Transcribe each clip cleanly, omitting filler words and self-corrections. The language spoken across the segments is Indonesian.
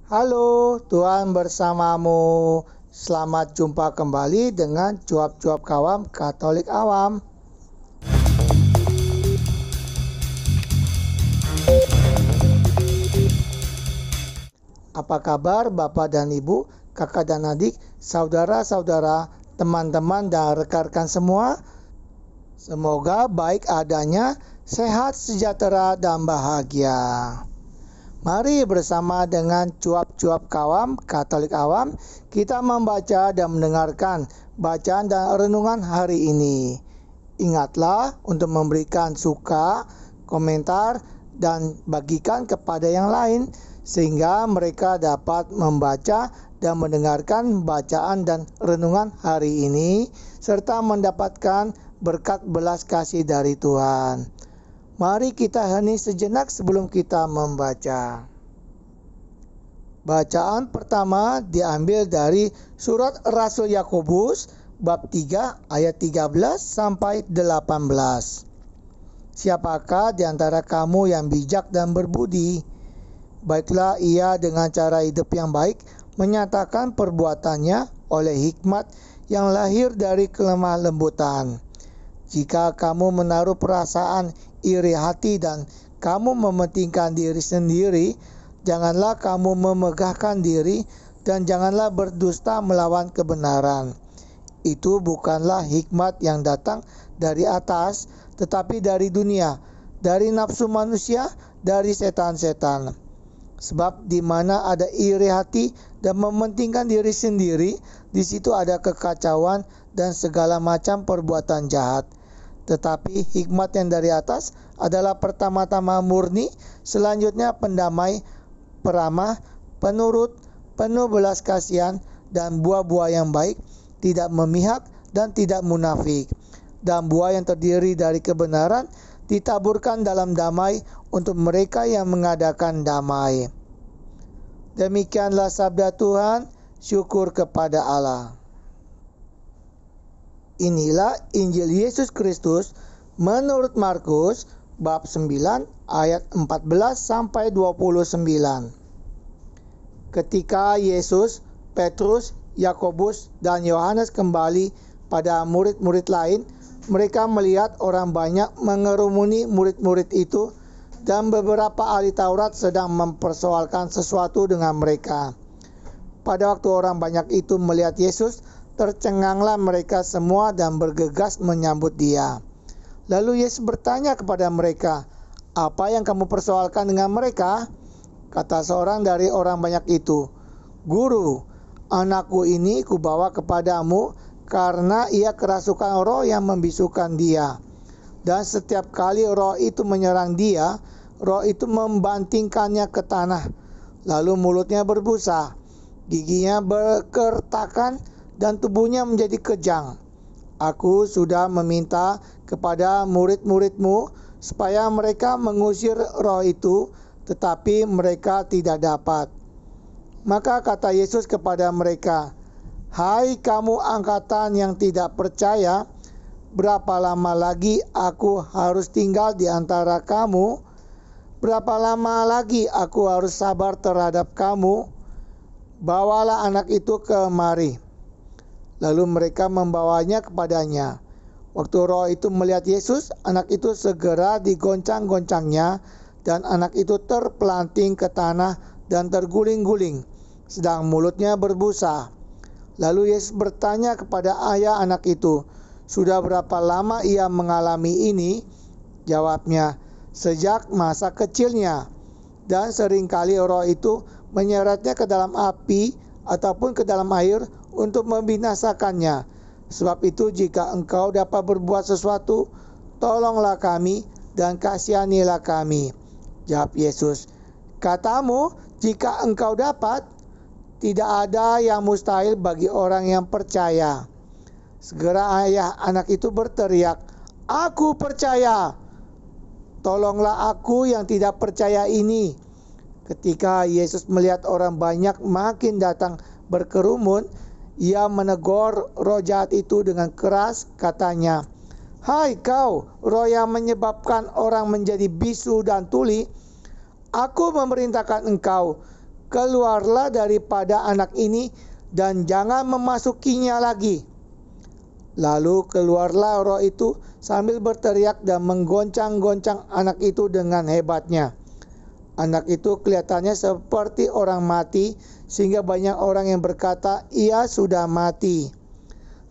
Halo, Tuhan bersamamu. Selamat jumpa kembali dengan cuap-cuap kawam Katolik awam. Apa kabar Bapak dan Ibu, kakak dan adik, saudara-saudara, teman-teman dan rekan-rekan semua? Semoga baik adanya, sehat, sejahtera, dan bahagia. Mari bersama dengan cuap-cuap kawam Katolik awam kita membaca dan mendengarkan bacaan dan renungan hari ini. Ingatlah untuk memberikan suka, komentar, dan bagikan kepada yang lain sehingga mereka dapat membaca dan mendengarkan bacaan dan renungan hari ini serta mendapatkan berkat belas kasih dari Tuhan. Mari kita hening sejenak sebelum kita membaca. Bacaan pertama diambil dari surat Rasul Yakobus bab 3 ayat 13 sampai 18. Siapakah di antara kamu yang bijak dan berbudi? Baiklah ia dengan cara hidup yang baik menyatakan perbuatannya oleh hikmat yang lahir dari kelemah lembutan. Jika kamu menaruh perasaan iri hati dan kamu mementingkan diri sendiri, janganlah kamu memegahkan diri dan janganlah berdusta melawan kebenaran. Itu bukanlah hikmat yang datang dari atas, tetapi dari dunia, dari nafsu manusia, dari setan-setan. Sebab di mana ada iri hati dan mementingkan diri sendiri, di situ ada kekacauan dan segala macam perbuatan jahat. Tetapi hikmat yang dari atas adalah pertama-tama murni, selanjutnya pendamai, peramah, penurut, penuh belas kasihan, dan buah-buah yang baik, tidak memihak dan tidak munafik. Dan buah yang terdiri dari kebenaran ditaburkan dalam damai untuk mereka yang mengadakan damai. Demikianlah sabda Tuhan, syukur kepada Allah. Inilah Injil Yesus Kristus menurut Markus bab 9 ayat 14 sampai 29. Ketika Yesus, Petrus, Yakobus dan Yohanes kembali pada murid-murid lain, mereka melihat orang banyak mengerumuni murid-murid itu dan beberapa ahli Taurat sedang mempersoalkan sesuatu dengan mereka. Pada waktu orang banyak itu melihat Yesus, tercenganglah mereka semua dan bergegas menyambut dia. Lalu Yesus bertanya kepada mereka, "Apa yang kamu persoalkan dengan mereka?" Kata seorang dari orang banyak itu, "Guru, anakku ini kubawa kepadamu karena ia kerasukan roh yang membisukan dia. Dan setiap kali roh itu menyerang dia, roh itu membantingkannya ke tanah. Lalu mulutnya berbusa, giginya berkertakan, dan tubuhnya menjadi kejang. Aku sudah meminta kepada murid-muridmu supaya mereka mengusir roh itu, tetapi mereka tidak dapat." Maka kata Yesus kepada mereka, "Hai kamu angkatan yang tidak percaya, berapa lama lagi aku harus tinggal di antara kamu? Berapa lama lagi aku harus sabar terhadap kamu? Bawalah anak itu kemari." Lalu mereka membawanya kepadanya. Waktu roh itu melihat Yesus, anak itu segera digoncang-goncangnya, dan anak itu terpelanting ke tanah dan terguling-guling, sedang mulutnya berbusa. Lalu Yesus bertanya kepada ayah anak itu, "Sudah berapa lama ia mengalami ini?" Jawabnya, "Sejak masa kecilnya. Dan seringkali roh itu menyeretnya ke dalam api ataupun ke dalam air untuk membinasakannya. Sebab itu jika engkau dapat berbuat sesuatu, tolonglah kami dan kasihanilah kami." Jawab Yesus, "Katamu, jika engkau dapat, tidak ada yang mustahil bagi orang yang percaya." Segera ayah anak itu berteriak, "Aku percaya. Tolonglah aku yang tidak percaya ini." Ketika Yesus melihat orang banyak makin datang berkerumun, ia menegur roh jahat itu dengan keras, katanya, "Hai kau, roh yang menyebabkan orang menjadi bisu dan tuli, aku memerintahkan engkau, keluarlah daripada anak ini dan jangan memasukinya lagi. Lalu keluarlah roh itu sambil berteriak dan menggoncang-goncang anak itu dengan hebatnya. Anak itu kelihatannya seperti orang mati, sehingga banyak orang yang berkata, ia sudah mati.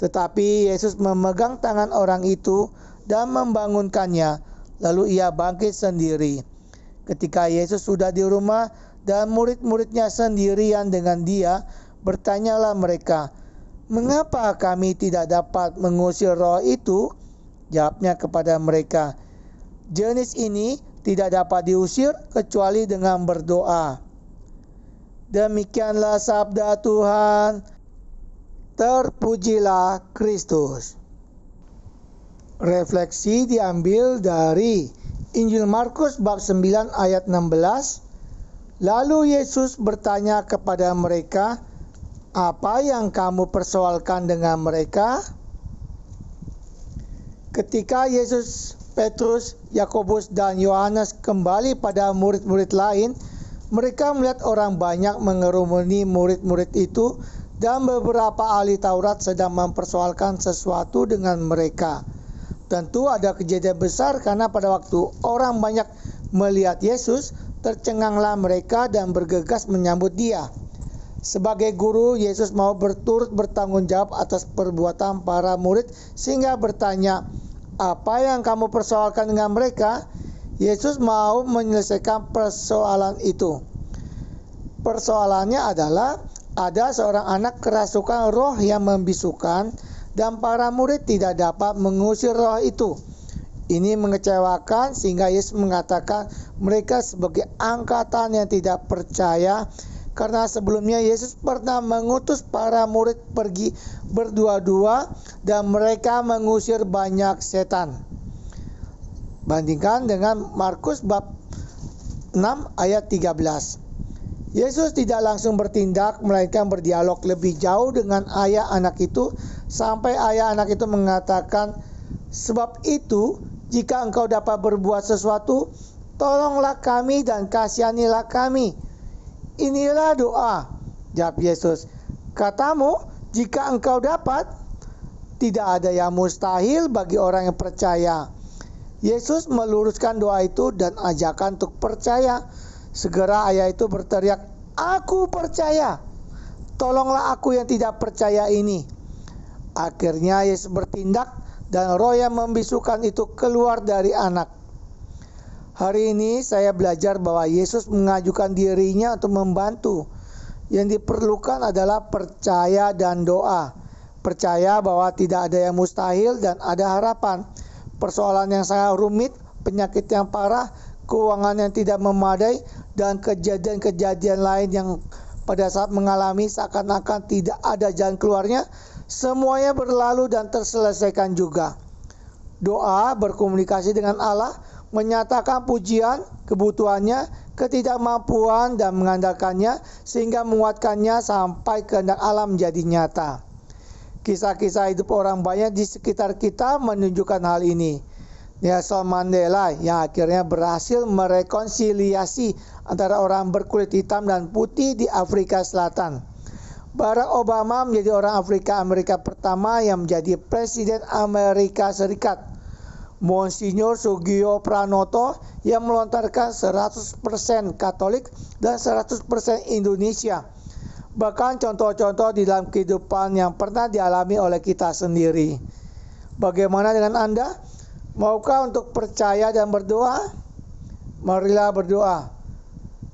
Tetapi Yesus memegang tangan orang itu dan membangunkannya, lalu ia bangkit sendiri. Ketika Yesus sudah di rumah dan murid-muridnya sendirian dengan dia, bertanyalah mereka, mengapa kami tidak dapat mengusir roh itu? Jawabnya kepada mereka, jenis ini tidak dapat diusir kecuali dengan berdoa. Demikianlah sabda Tuhan. Terpujilah Kristus. Refleksi diambil dari Injil Markus bab 9 ayat 16. Lalu Yesus bertanya kepada mereka, apa yang kamu persoalkan dengan mereka? Ketika Yesus, Petrus, Yakobus, dan Yohanes kembali pada murid-murid lain, mereka melihat orang banyak mengerumuni murid-murid itu dan beberapa ahli Taurat sedang mempersoalkan sesuatu dengan mereka. Tentu ada kejadian besar karena pada waktu orang banyak melihat Yesus, tercenganglah mereka dan bergegas menyambut dia. Sebagai guru, Yesus mau berturut bertanggung jawab atas perbuatan para murid sehingga bertanya, apa yang kamu persoalkan dengan mereka? Yesus mau menyelesaikan persoalan itu. Persoalannya adalah ada seorang anak kerasukan roh yang membisukan dan para murid tidak dapat mengusir roh itu. Ini mengecewakan sehingga Yesus mengatakan mereka sebagai angkatan yang tidak percaya, karena sebelumnya Yesus pernah mengutus para murid pergi berdua-dua dan mereka mengusir banyak setan. Bandingkan dengan Markus bab 6 ayat 13. Yesus tidak langsung bertindak, melainkan berdialog lebih jauh dengan ayah anak itu, sampai ayah anak itu mengatakan, sebab itu, jika engkau dapat berbuat sesuatu, tolonglah kami dan kasihanilah kami. Inilah doa, jawab Yesus. Katamu, jika engkau dapat, tidak ada yang mustahil bagi orang yang percaya. Yesus meluruskan doa itu dan ajakan untuk percaya. Segera ayah itu berteriak, aku percaya, tolonglah aku yang tidak percaya ini. Akhirnya Yesus bertindak dan roh yang membisukan itu keluar dari anak. Hari ini saya belajar bahwa Yesus mengajukan dirinya untuk membantu. Yang diperlukan adalah percaya dan doa. Percaya bahwa tidak ada yang mustahil dan ada harapan. Persoalan yang sangat rumit, penyakit yang parah, keuangan yang tidak memadai, dan kejadian-kejadian lain yang pada saat mengalami seakan-akan tidak ada jalan keluarnya, semuanya berlalu dan terselesaikan juga. Doa berkomunikasi dengan Allah, menyatakan pujian, kebutuhannya, ketidakmampuan dan mengandalkannya sehingga menguatkannya sampai kehendak Allah menjadi nyata. Kisah-kisah hidup orang banyak di sekitar kita menunjukkan hal ini. Nelson Mandela yang akhirnya berhasil merekonsiliasi antara orang berkulit hitam dan putih di Afrika Selatan. Barack Obama menjadi orang Amerika pertama yang menjadi Presiden Amerika Serikat. Monsignor Sugio Pranoto yang melontarkan 100% Katolik dan 100% Indonesia. Bahkan contoh-contoh di dalam kehidupan yang pernah dialami oleh kita sendiri. Bagaimana dengan Anda? Maukah untuk percaya dan berdoa? Marilah berdoa.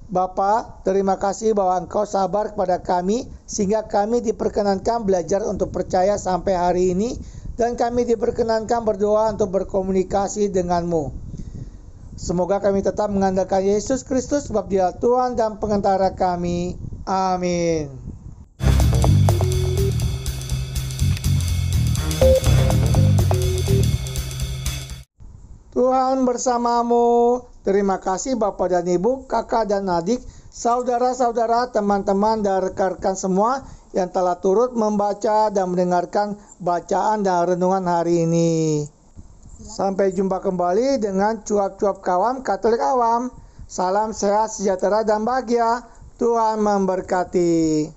Bapa, terima kasih bahwa Engkau sabar kepada kami sehingga kami diperkenankan belajar untuk percaya sampai hari ini dan kami diperkenankan berdoa untuk berkomunikasi denganmu. Semoga kami tetap mengandalkan Yesus Kristus sebab Dia Tuhan dan Pengantara kami. Amin. Tuhan bersamamu. Terima kasih Bapak dan Ibu, kakak dan adik, saudara-saudara, teman-teman dan rekan-rekan semua yang telah turut membaca dan mendengarkan bacaan dan renungan hari ini. Sampai jumpa kembali dengan cuap-cuap kawan Katolik awam. Salam sehat, sejahtera dan bahagia. Tuhan memberkati.